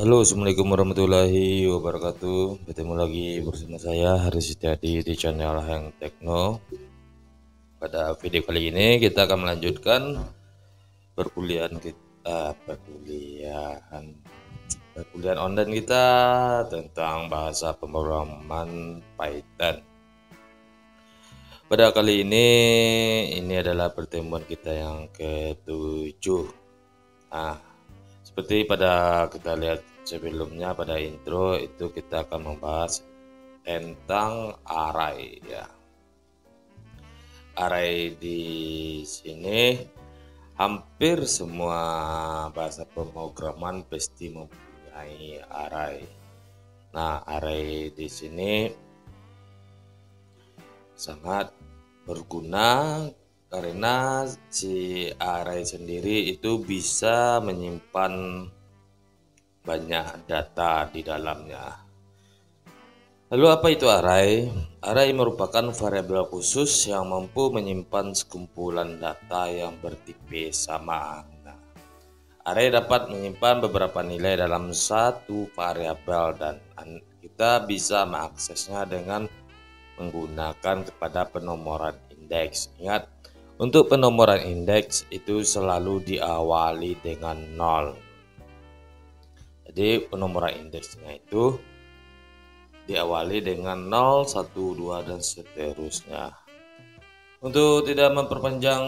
Halo, Assalamualaikum warahmatullahi wabarakatuh. Bertemu lagi bersama saya Haris Setiadi di channel Hang Tekno. Pada video kali ini kita akan melanjutkan perkuliahan online kita tentang bahasa pemrograman Python. Pada kali ini adalah pertemuan kita yang ke-7. Nah, seperti pada kita lihat sebelumnya pada intro itu kita akan membahas tentang array ya. Array di sini hampir semua bahasa pemrograman pasti mempunyai array. Nah, array di sini sangat berguna karena si array sendiri itu bisa menyimpan banyak data di dalamnya. Lalu apa itu array? Array merupakan variabel khusus yang mampu menyimpan sekumpulan data yang bertipe samaan. Nah, array dapat menyimpan beberapa nilai dalam satu variabel dan kita bisa mengaksesnya dengan menggunakan kepada penomoran indeks. Ingat, untuk penomoran indeks itu selalu diawali dengan 0. Jadi penomoran indeksnya itu diawali dengan 0, 1, 2 dan seterusnya. Untuk tidak memperpanjang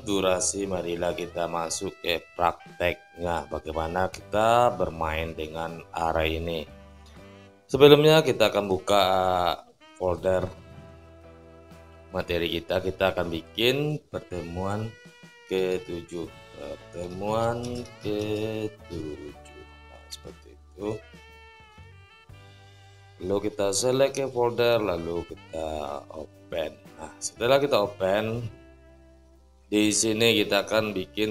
durasi, marilah kita masuk ke prakteknya bagaimana kita bermain dengan array ini. Sebelumnya kita akan buka folder materi kita akan bikin pertemuan ke-7. Pertemuan ke-7. Nah, seperti itu. Lalu kita select ke folder, lalu kita open. Nah, setelah kita open, di sini kita akan bikin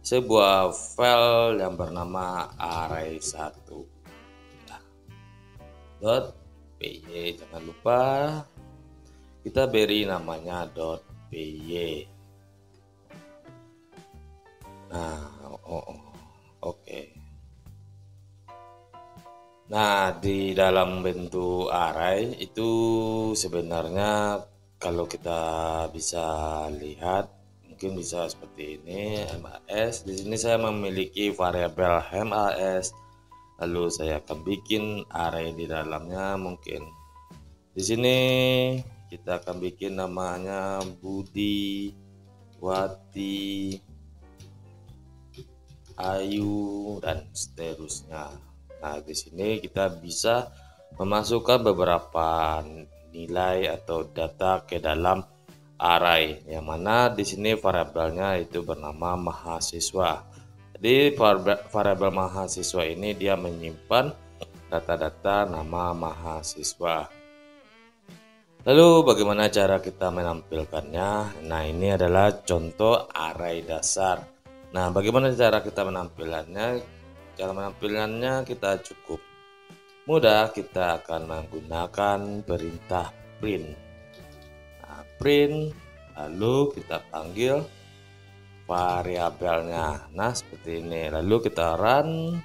sebuah file yang bernama array1. .py, jangan lupa kita beri namanya .py. Nah, oke. Nah, di dalam bentuk array itu sebenarnya kalau kita bisa lihat mungkin bisa seperti ini, mas. Di sini saya memiliki variabel mas. Lalu saya akan bikin array di dalamnya. Mungkin di sini kita akan bikin namanya Budi, Wati, Ayu dan seterusnya. Nah, di sini kita bisa memasukkan beberapa nilai atau data ke dalam array, yang mana di sini variabelnya itu bernama mahasiswa. Jadi variabel mahasiswa ini dia menyimpan data-data nama mahasiswa. Lalu bagaimana cara kita menampilkannya? Nah, ini adalah contoh array dasar. Nah, bagaimana cara kita menampilkannya? Cara menampilkannya kita cukup mudah, kita akan menggunakan perintah print. Nah, print, lalu kita panggil variabelnya. Nah, seperti ini. Lalu kita run.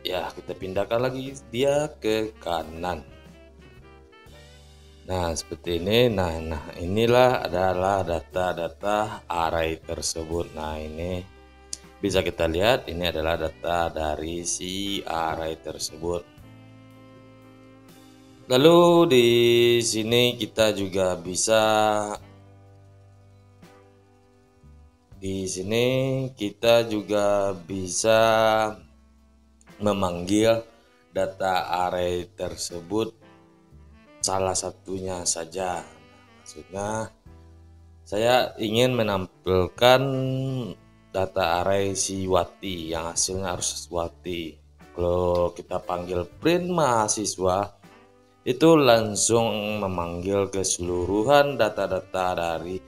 Ya, kita pindahkan lagi dia ke kanan. Nah, seperti ini. Nah, inilah adalah data-data array tersebut. Nah, ini bisa kita lihat, ini adalah data dari si array tersebut. Lalu di sini kita juga bisa memanggil data array tersebut salah satunya saja. Maksudnya saya ingin menampilkan data array si Wati yang hasilnya harus Wati. Kalau kita panggil print mahasiswa, itu langsung memanggil keseluruhan data-data dari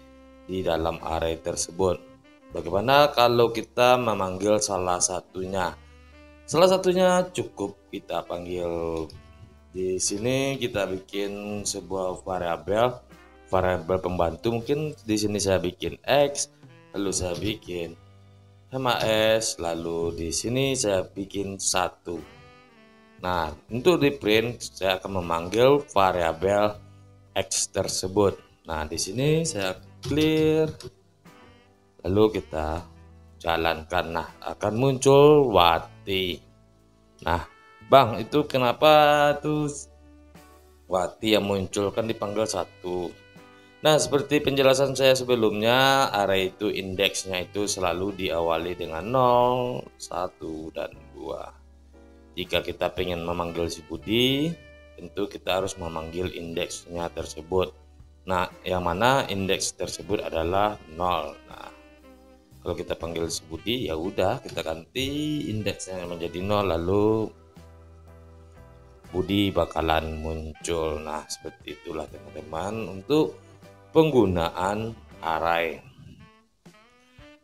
di dalam array tersebut. Bagaimana kalau kita memanggil salah satunya? Salah satunya cukup kita panggil. Di sini kita bikin sebuah variabel pembantu. Mungkin di sini saya bikin X, lalu saya bikin HMAS, lalu di sini saya bikin satu. Nah, untuk di print saya akan memanggil variabel X tersebut. Nah, di sini saya clear, lalu kita jalankan. Nah, akan muncul Wati. Nah, Bang, itu kenapa tuh Wati yang muncul, kan dipanggil satu. Nah, seperti penjelasan saya sebelumnya, array itu indeksnya itu selalu diawali dengan 0, 1, dan 2. Jika kita ingin memanggil si Budi, tentu kita harus memanggil indeksnya tersebut. Nah, yang mana indeks tersebut adalah 0. Nah, kalau kita panggil si Budi, ya udah kita ganti indeksnya menjadi 0, lalu Budi bakalan muncul. Nah, seperti itulah teman-teman untuk penggunaan array.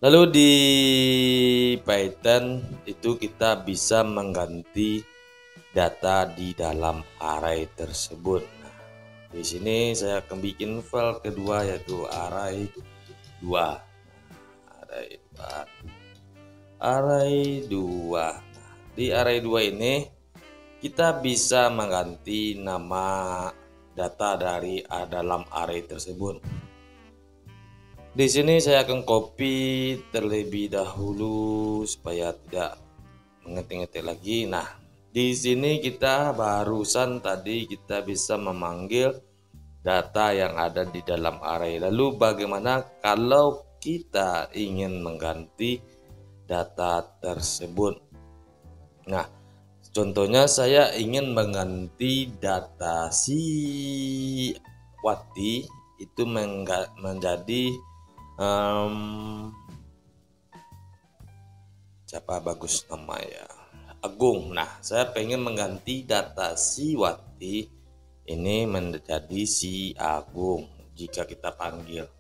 Lalu di Python itu kita bisa mengganti data di dalam array tersebut. Nah, di sini saya akan bikin file kedua yaitu array 2. Array 2. Nah, di array 2 ini kita bisa mengganti nama data dari dalam array tersebut. Di sini saya akan copy terlebih dahulu supaya tidak mengetik-ngetik lagi. Nah, di sini kita barusan tadi kita bisa memanggil data yang ada di dalam array. Lalu bagaimana kalau kita ingin mengganti data tersebut? Nah, contohnya saya ingin mengganti data si Wati itu menjadi siapa bagus nama ya, Agung. Nah, saya pengen mengganti data si Wati ini menjadi si Agung. Jika kita panggil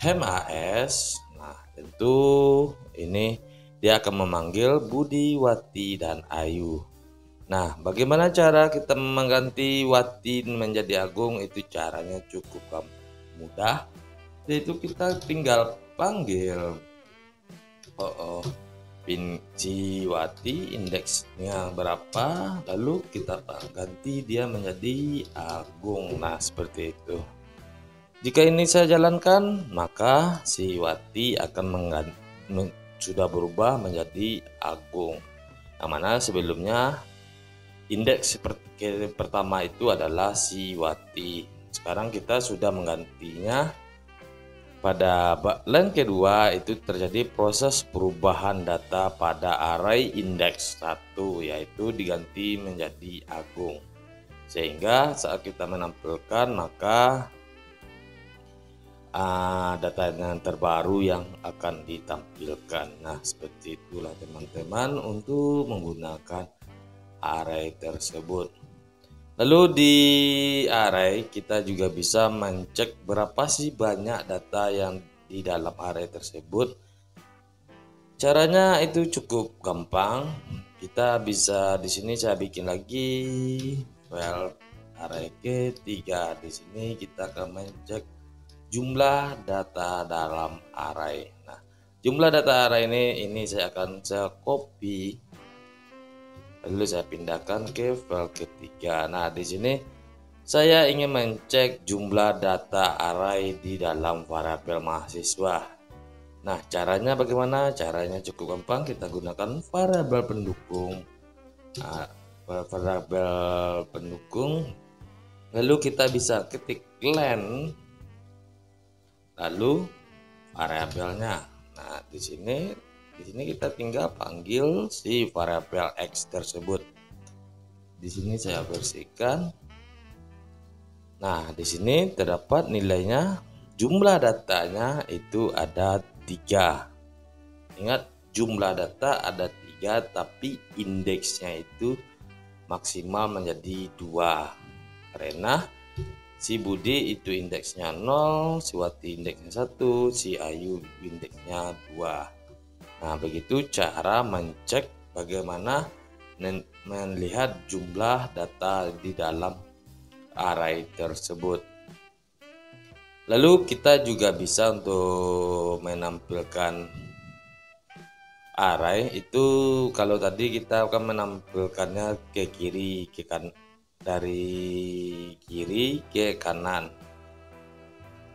HMAS, nah tentu ini dia akan memanggil Budi, Wati, dan Ayu. Nah, bagaimana cara kita mengganti Wati menjadi Agung? Itu caranya cukup mudah, yaitu kita tinggal panggil si Wati indeksnya berapa, lalu kita ganti dia menjadi Agung. Nah, seperti itu. Jika ini saya jalankan, maka si Wati akan sudah berubah menjadi Agung. Yang mana sebelumnya indeks seperti pertama itu adalah si Wati. Sekarang kita sudah menggantinya. Pada line kedua itu terjadi proses perubahan data pada array indeks 1, yaitu diganti menjadi Agung. Sehingga saat kita menampilkan maka data yang terbaru yang akan ditampilkan. Nah, seperti itulah teman-teman untuk menggunakan array tersebut. Lalu di array kita juga bisa mencek berapa sih banyak data yang di dalam array tersebut. Caranya itu cukup gampang. Kita bisa di sini saya bikin lagi file array ketiga. Di sini kita akan mencek jumlah data dalam array. Nah, jumlah data array ini saya copy, lalu saya pindahkan ke file ketiga. Nah, di sini saya ingin mencek jumlah data array di dalam variabel mahasiswa. Nah, caranya bagaimana? Caranya cukup gampang. Kita gunakan variabel pendukung. Nah, variabel pendukung, lalu kita bisa ketik len, lalu variabelnya. Nah, di sini kita tinggal panggil si variabel X tersebut. Di sini saya bersihkan. Nah, di sini terdapat nilainya, jumlah datanya itu ada 3. Ingat, jumlah data ada 3, tapi indeksnya itu maksimal menjadi 2. Karena si Budi itu indeksnya 0, si Wati indeksnya 1, si Ayu indeksnya 2. Nah, begitu cara mencek bagaimana melihat jumlah data di dalam array tersebut. Lalu kita juga bisa untuk menampilkan array itu kalau tadi kita akan menampilkannya ke kiri, ke kan, dari kiri ke kanan.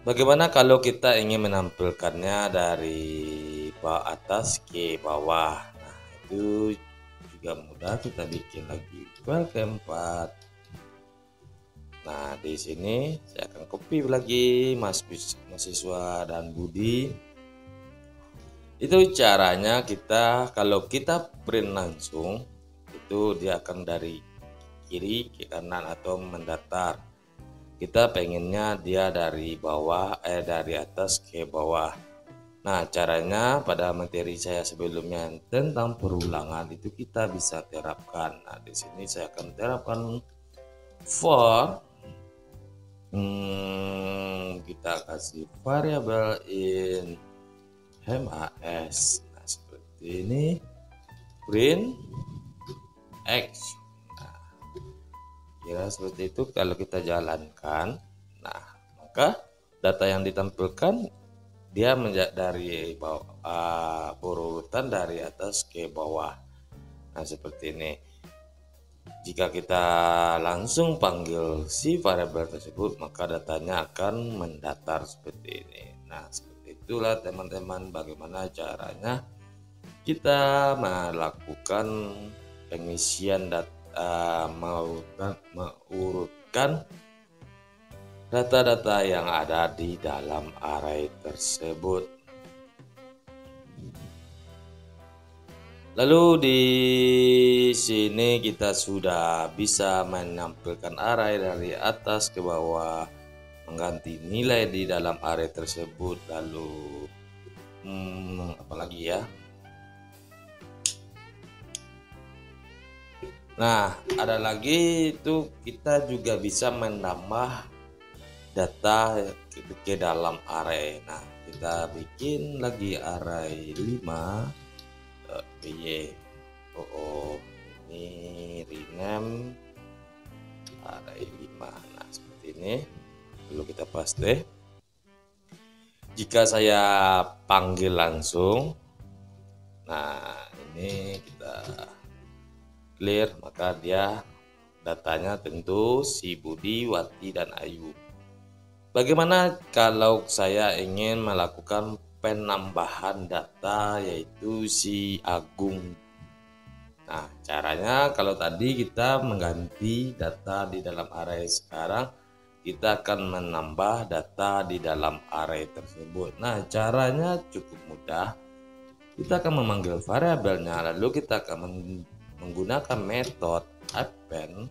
Bagaimana kalau kita ingin menampilkannya dari bawah atas ke bawah? Nah, itu juga mudah, kita bikin lagi file keempat. Nah, di sini saya akan copy lagi mahasiswa dan Budi. Itu caranya kita kalau kita print langsung itu dia akan dari kiri ke kanan atau mendatar. Kita pengennya dia dari bawah dari atas ke bawah. Nah, caranya pada materi saya sebelumnya tentang perulangan itu kita bisa terapkan. Nah, di sini saya akan terapkan for kita kasih variabel in MAS. Nah, seperti ini, print X. Nah, kira seperti itu. Kalau kita jalankan, nah maka data yang ditampilkan dia dari bawah, urutan dari atas ke bawah. Nah, seperti ini. Jika kita langsung panggil si variabel tersebut, maka datanya akan mendatar seperti ini. Nah, seperti itulah teman-teman bagaimana caranya kita melakukan pengisian data, mengurutkan data-data yang ada di dalam array tersebut. Lalu di sini kita sudah bisa menampilkan array dari atas ke bawah, mengganti nilai di dalam array tersebut. Lalu apalagi ya? Nah, ada lagi itu kita juga bisa menambah data ke dalam array. Nah, kita bikin lagi array 5 py. Ini rename array 5. Nah, seperti ini. Lalu kita paste. Jika saya panggil langsung, nah ini kita clear, maka dia datanya tentu si Budi, Wati, dan Ayu. Bagaimana kalau saya ingin melakukan penambahan data yaitu si Agung? Nah, caranya kalau tadi kita mengganti data di dalam array, sekarang kita akan menambah data di dalam array tersebut. Nah, caranya cukup mudah. Kita akan memanggil variabelnya, lalu kita akan menggunakan metode append,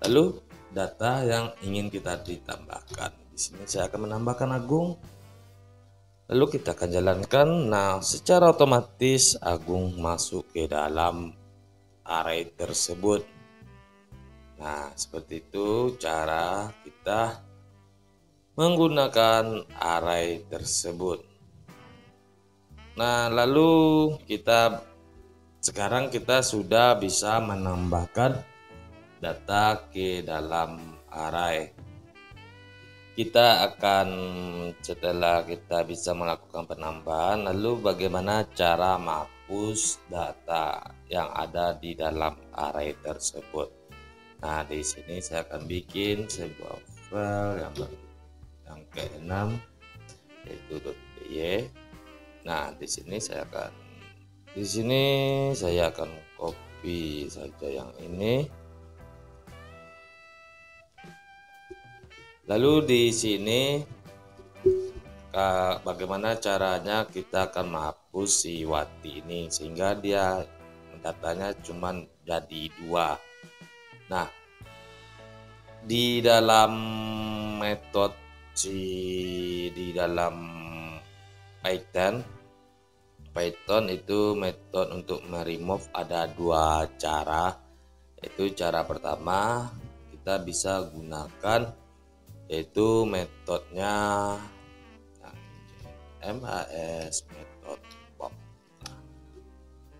lalu data yang ingin kita ditambahkan. Di sini saya akan menambahkan Agung. Lalu kita akan jalankan. Nah, secara otomatis Agung masuk ke dalam array tersebut. Nah, seperti itu cara kita menggunakan array tersebut. Nah, lalu sekarang kita sudah bisa menambahkan data ke dalam array. Kita akan, setelah kita bisa melakukan penambahan, lalu bagaimana cara menghapus data yang ada di dalam array tersebut. Nah, di sini saya akan bikin sebuah file yang ke-6 yaitu .py. Nah, di sini saya akan copy saja yang ini. Lalu di sini bagaimana caranya kita akan menghapus si Wati ini sehingga dia datanya cuma jadi 2. Nah, di dalam metode di dalam Python itu metode untuk meremove ada 2 cara. Yaitu cara pertama kita bisa gunakan yaitu metodenya MAS method pop.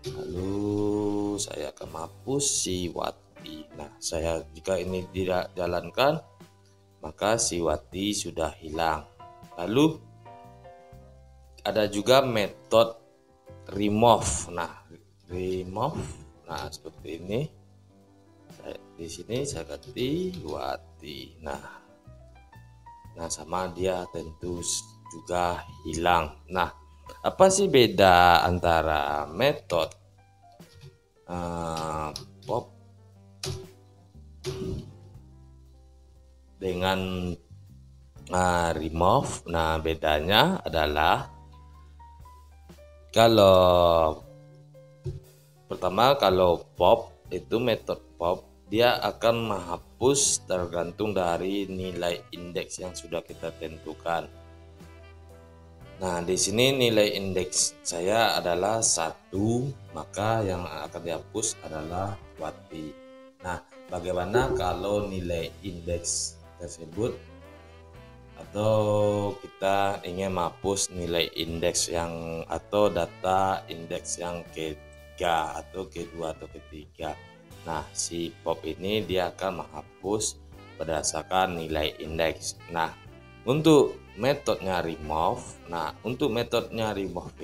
Lalu saya akan menghapus si Wati. Nah, jika ini tidak jalankan, maka si Wati sudah hilang. Lalu ada juga metode remove. Nah, seperti ini. Di sini saya ganti Wati. Nah, sama dia tentu juga hilang. Nah, apa sih beda antara metode pop dengan remove? Nah, bedanya adalah kalau pop itu metode pop, dia akan menghapus tergantung dari nilai indeks yang sudah kita tentukan. Nah, di sini nilai indeks saya adalah 1, maka yang akan dihapus adalah Wati. Nah, bagaimana kalau nilai indeks tersebut atau kita ingin menghapus nilai indeks yang atau data indeks yang ketiga atau kedua atau ketiga? Nah, si pop ini dia akan menghapus berdasarkan nilai indeks. Nah, untuk metodenya remove,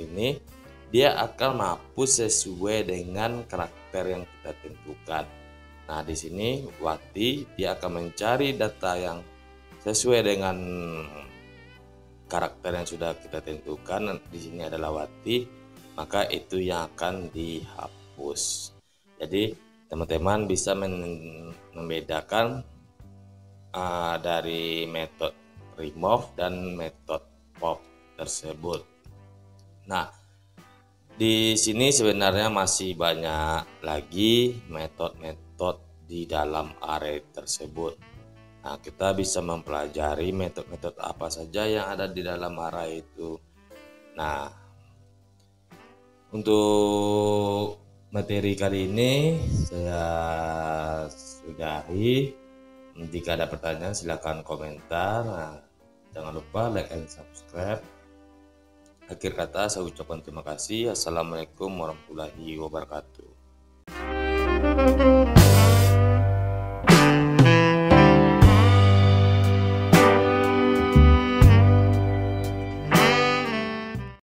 ini dia akan menghapus sesuai dengan karakter yang kita tentukan. Nah, di sini Wati dia akan mencari data yang sesuai dengan karakter yang sudah kita tentukan. Di sini adalah Wati, maka itu yang akan dihapus. Jadi teman-teman bisa membedakan dari metode remove dan metode pop tersebut. Nah, di sini sebenarnya masih banyak lagi metode-metode di dalam array tersebut. Nah, kita bisa mempelajari metode-metode apa saja yang ada di dalam array itu. Nah, untuk materi kali ini saya sudahi. Jika ada pertanyaan silahkan komentar. Nah, jangan lupa like and subscribe. Akhir kata saya ucapkan terima kasih. Assalamualaikum warahmatullahi wabarakatuh.